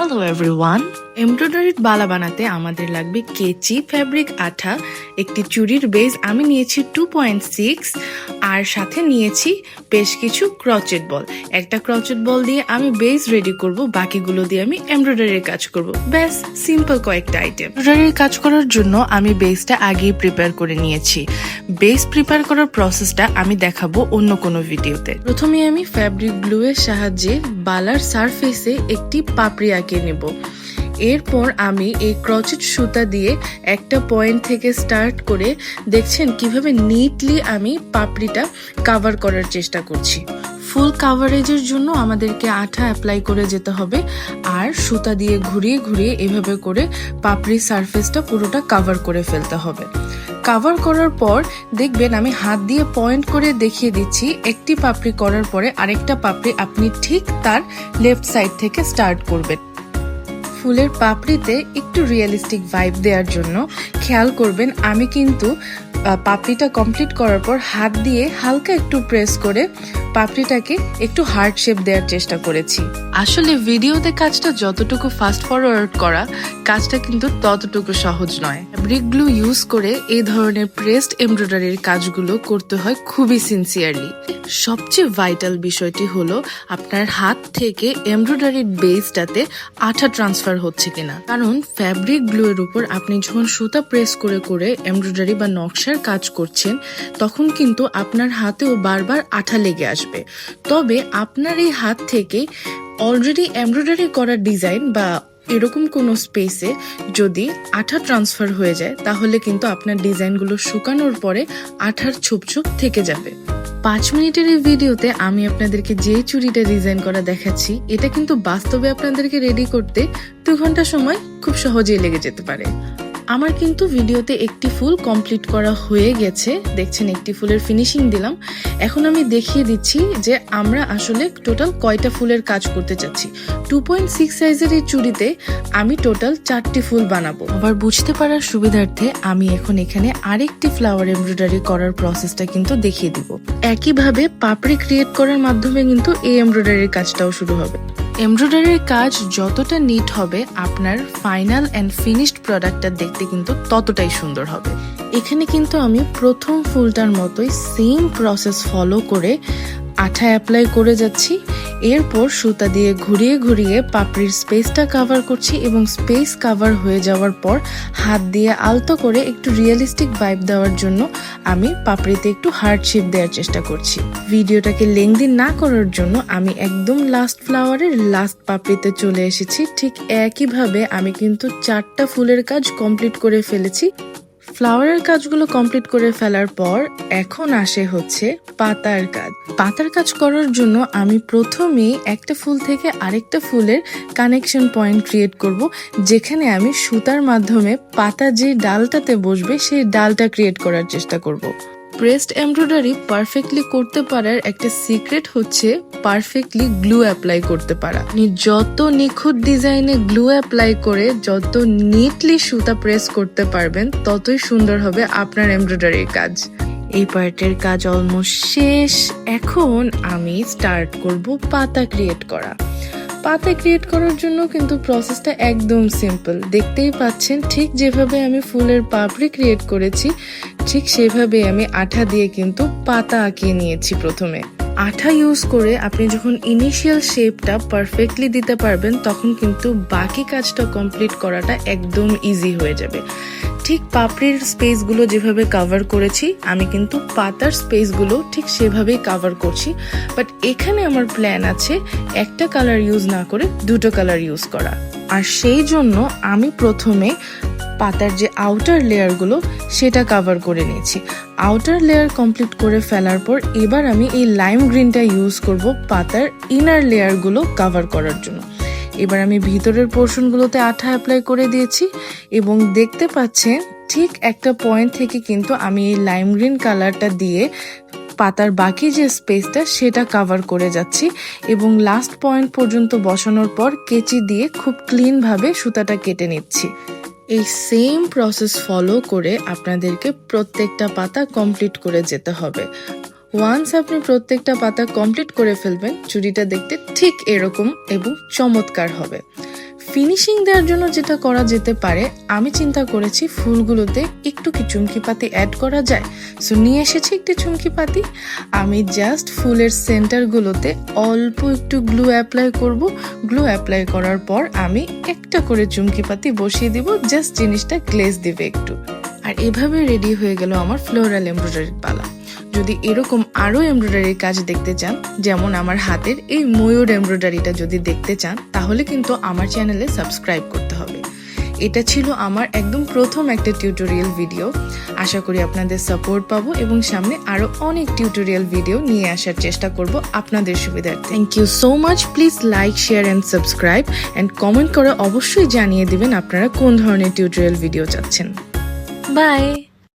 Hello everyone. এমব্রয়ডারির বালা বানাতে আমাদের লাগবে কেচি, ফ্যাব্রিক আঠা, একটি চুড়ির বেস আমি নিয়েছি 2.6 আর সাথে নিয়েছি বেশ কিছু ক্রচেট বল। একটা ক্রচেট বল দিয়ে আমি বেস রেডি করব, বাকিগুলো দিয়ে আমি এমব্রয়ডারির কাজ করব। ব্যাস, সিম্পল কয়েকটা আইটেম। এমব্রয়ডারির কাজ করার জন্য আমি বেসটা আগেই প্রিপেয়ার করে নিয়েছি। বেস প্রিপেয়ার করার প্রসেসটা আমি দেখাবো অন্য কোনো ভিডিওতে। প্রথমে আমি ফ্যাব্রিক গ্লু এর সাহায্যে বালার সারফেসে একটি পাপড়ি আঁকে নেব। এরপর আমি এই ক্রচেট সুতা দিয়ে একটা পয়েন্ট থেকে স্টার্ট করে দেখছেন কিভাবে নিটলি আমি পাপড়িটা কাভার করার চেষ্টা করছি। ফুল কাভারেজের জন্য আমাদেরকে আঠা অ্যাপ্লাই করে যেতে হবে আর সুতা দিয়ে ঘুরিয়ে ঘুরিয়ে এভাবে করে পাপড়ির সারফেসটা পুরোটা কাভার করে ফেলতে হবে। কাভার করার পর দেখবেন আমি হাত দিয়ে পয়েন্ট করে দেখিয়ে দিচ্ছি, একটি পাপড়ি করার পরে আরেকটা পাপড়ি আপনি ঠিক তার লেফট সাইড থেকে স্টার্ট করবেন। ফুলের পাপড়িতে একটু রিয়েলিস্টিক ভাইব দেওয়ার জন্য খেয়াল করবেন আমি কিন্তু পাপড়িটা কমপ্লিট করার পর হাত দিয়ে হালকা একটু প্রেস করে পাপড়িটাকে একটু হার্ট শেপ দেওয়ার চেষ্টা করেছি। আসলে ভিডিওতে কাজটা যতটুকু ফাস্ট ফরওয়ার্ড করা, কাজটা কিন্তু ততটুকু সহজ নয়। ফ্যাব্রিক গ্লু ইউজ করে এই ধরনের প্রেসড এমব্রয়ডারির কাজগুলো করতে হয় খুবই সিনসিয়ারলি। সবচেয়ে ভাইটাল বিষয়টি হলো আপনার হাত থেকে এমব্রয়ডারির বেসটাতে আঠা ট্রান্সফার হচ্ছে কিনা, কারণ ফ্যাব্রিক গ্লু এর উপর আপনি যখন সুতা প্রেস করে করে এমব্রয়ডারি বা নকশার কাজ করছেন তখন কিন্তু আপনার হাতেও বারবার আঠা লেগে আসবে। তবে আপনার এই হাত থেকে অলরেডি এমব্রয়ডারি করা ডিজাইন বা এরকম কোনো স্পেসে যদি আঠা ট্রান্সফার হয়ে যায় তাহলে কিন্তু আপনার ডিজাইনগুলো শুকানোর পরে আঠার ছোপ ছোপ থেকে যাবে। 5 মিনিটের এই ভিডিওতে আমি আপনাদেরকে যে চুড়িটা ডিজাইন করা দেখাচ্ছি এটা কিন্তু বাস্তবে আপনাদেরকে রেডি করতে 2 ঘন্টা সময় খুব সহজেই লেগে যেতে পারে। আমার কিন্তু ভিডিওতে একটি ফুল কমপ্লিট করা হয়ে গেছে, দেখছেন একটি ফুলের ফিনিশিং দিলাম। এখন আমি দেখিয়ে দিচ্ছি যে আমরা আসলে টোটাল কয়টা ফুলের কাজ করতে চাচ্ছি। 2.6 সাইজের এই চুড়িতে আমি টোটাল 4টি ফুল বানাবো। আবার বুঝতে পারার সুবিধার্থে আমি এখন এখানে আরেকটি ফ্লাওয়ার এমব্রয়ডারি করার প্রসেসটা কিন্তু দেখিয়ে দিব। একইভাবে পাপড়ি ক্রিয়েট করার মাধ্যমে কিন্তু এই এমব্রয়ডারির কাজটাও শুরু হবে। এমব্রয়ডারির কাজ যতটা নিট হবে আপনার ফাইনাল অ্যান্ড ফিনিশড প্রোডাক্টটা দেখতে কিন্তু ততটাই সুন্দর হবে। এখানে কিন্তু আমি প্রথম ফুলটার মতোই সেম প্রসেস ফলো করে আঠা অ্যাপ্লাই করে যাচ্ছি। এরপর সুতা দিয়ে ঘুরিয়ে ঘুরিয়ে পাপড়ির স্পেসটা কাভার করছি এবং স্পেস কাভার হয়ে যাওয়ার পর হাত দিয়ে আলতো করে একটু রিয়েলিস্টিক ভাইব দেওয়ার জন্য আমি পাপড়িতে একটু হার্ট শেপ দেওয়ার চেষ্টা করছি। ভিডিওটাকে লেংদি না করার জন্য আমি একদম লাস্ট ফ্লাওয়ারের লাস্ট পাপড়িতে চলে এসেছি। ঠিক একইভাবে আমি কিন্তু 4টা ফুলের কাজ কমপ্লিট করে ফেলেছি। ফ্লাওয়ারের কাজগুলো কমপ্লিট করে ফেলার পর এখন আসে হচ্ছে পাতার কাজ। পাতার কাজ করার জন্য আমি প্রথমেই একটা ফুল থেকে আরেকটা ফুলের কানেকশন পয়েন্ট ক্রিয়েট করব, যেখানে আমি সুতার মাধ্যমে পাতা যে ডালটাতে বসবে সেই ডালটা ক্রিয়েট করার চেষ্টা করব। প্রেসড এমব্রয়ডারি পারফেক্টলি করতে পারার একটা সিক্রেট হচ্ছে পারফেক্টলি গ্লু অ্যাপ্লাই করতে পারা। আপনি যত নিখুঁত ডিজাইনে গ্লু অ্যাপ্লাই করে যত নিটলি সুতা প্রেস করতে পারবেন ততই সুন্দর হবে আপনার এমব্রয়ডারির কাজ। এই পার্টের কাজ অলমোস্ট শেষ। এখন আমি স্টার্ট করব পাতা ক্রিয়েট করা। পাতা ক্রিয়েট করার জন্য কিন্তু প্রসেসটা একদম সিম্পল। দেখতেই পাচ্ছেন ঠিক যেভাবে আমি ফুলের পাপড়ি ক্রিয়েট করেছি ঠিক সেভাবে আমি আঠা দিয়ে কিন্তু পাতা আঁকিয়ে নিয়েছি। প্রথমে আঠা ইউজ করে আপনি যখন ইনিশিয়াল শেপটা পারফেক্টলি দিতে পারবেন তখন কিন্তু বাকি কাজটা কমপ্লিট করাটা একদম ইজি হয়ে যাবে। ঠিক পাপড়ির স্পেসগুলো যেভাবে কাভার করেছি আমি কিন্তু পাতার স্পেসগুলো ঠিক সেভাবেই কাভার করছি। বাট এখানে আমার প্ল্যান আছে একটা কালার ইউজ না করে 2টো কালার ইউজ করা। আর সেই জন্য আমি প্রথমে পাতার যে আউটার লেয়ারগুলো সেটা কাভার করে নিয়েছি। আউটার লেয়ার কমপ্লিট করে ফেলার পর এবার আমি এই লাইম গ্রিনটা ইউজ করব পাতার ইনার লেয়ারগুলো কাভার করার জন্য। এবার আমি ভিতরের পোর্শনগুলোতে আঠা অ্যাপ্লাই করে দিয়েছি এবং দেখতে পাচ্ছেন ঠিক একটা পয়েন্ট থেকে কিন্তু আমি এই লাইম গ্রিন কালারটা দিয়ে পাতার বাকি যে স্পেসটা সেটা কাভার করে যাচ্ছি এবং লাস্ট পয়েন্ট পর্যন্ত বসানোর পর কেচি দিয়ে খুব ক্লিন ভাবে সুতাটা কেটে নিচ্ছি। এই সেম প্রসেস ফলো করে আপনাদেরকে প্রত্যেকটা পাতা কমপ্লিট করে যেতে হবে। ওয়ান্স আপনি প্রত্যেকটা পাতা কমপ্লিট করে ফেলবেন চুড়িটা দেখতে ঠিক এরকম এবং চমৎকার হবে। ফিনিশিং দেওয়ার জন্য যেটা করা যেতে পারে, আমি চিন্তা করেছি ফুলগুলোতে একটু কি চুমকি পাতি অ্যাড করা যায়। সো নিয়ে এসেছি একটি চুমকি পাতি। আমি জাস্ট ফুলের সেন্টারগুলোতে অল্প একটু গ্লু অ্যাপ্লাই করব। গ্লু অ্যাপ্লাই করার পর আমি একটা করে চুমকি পাতি বসিয়ে দিব, জাস্ট জিনিসটা গ্লেজ দিবে একটু। আর এভাবে রেডি হয়ে গেল আমার ফ্লোরাল এমব্রয়ডারির বালা। যদি এরকম আরও এমব্রয়ডারির কাজ দেখতে চান, যেমন আমার হাতের এই ময়ূর এমব্রয়ডারিটা যদি দেখতে চান, তাহলে কিন্তু আমার চ্যানেলে সাবস্ক্রাইব করতে হবে। এটা ছিল আমার একদম প্রথম একটা টিউটোরিয়াল ভিডিও। আশা করি আপনাদের সাপোর্ট পাবো এবং সামনে আরও অনেক টিউটোরিয়াল ভিডিও নিয়ে আসার চেষ্টা করব আপনাদের সুবিধার্থে। Thank you so much. Please like, share and subscribe and comment করে অবশ্যই জানিয়ে দিবেন আপনারা কোন ধরনের টিউটোরিয়াল ভিডিও চাচ্ছেন। বাই।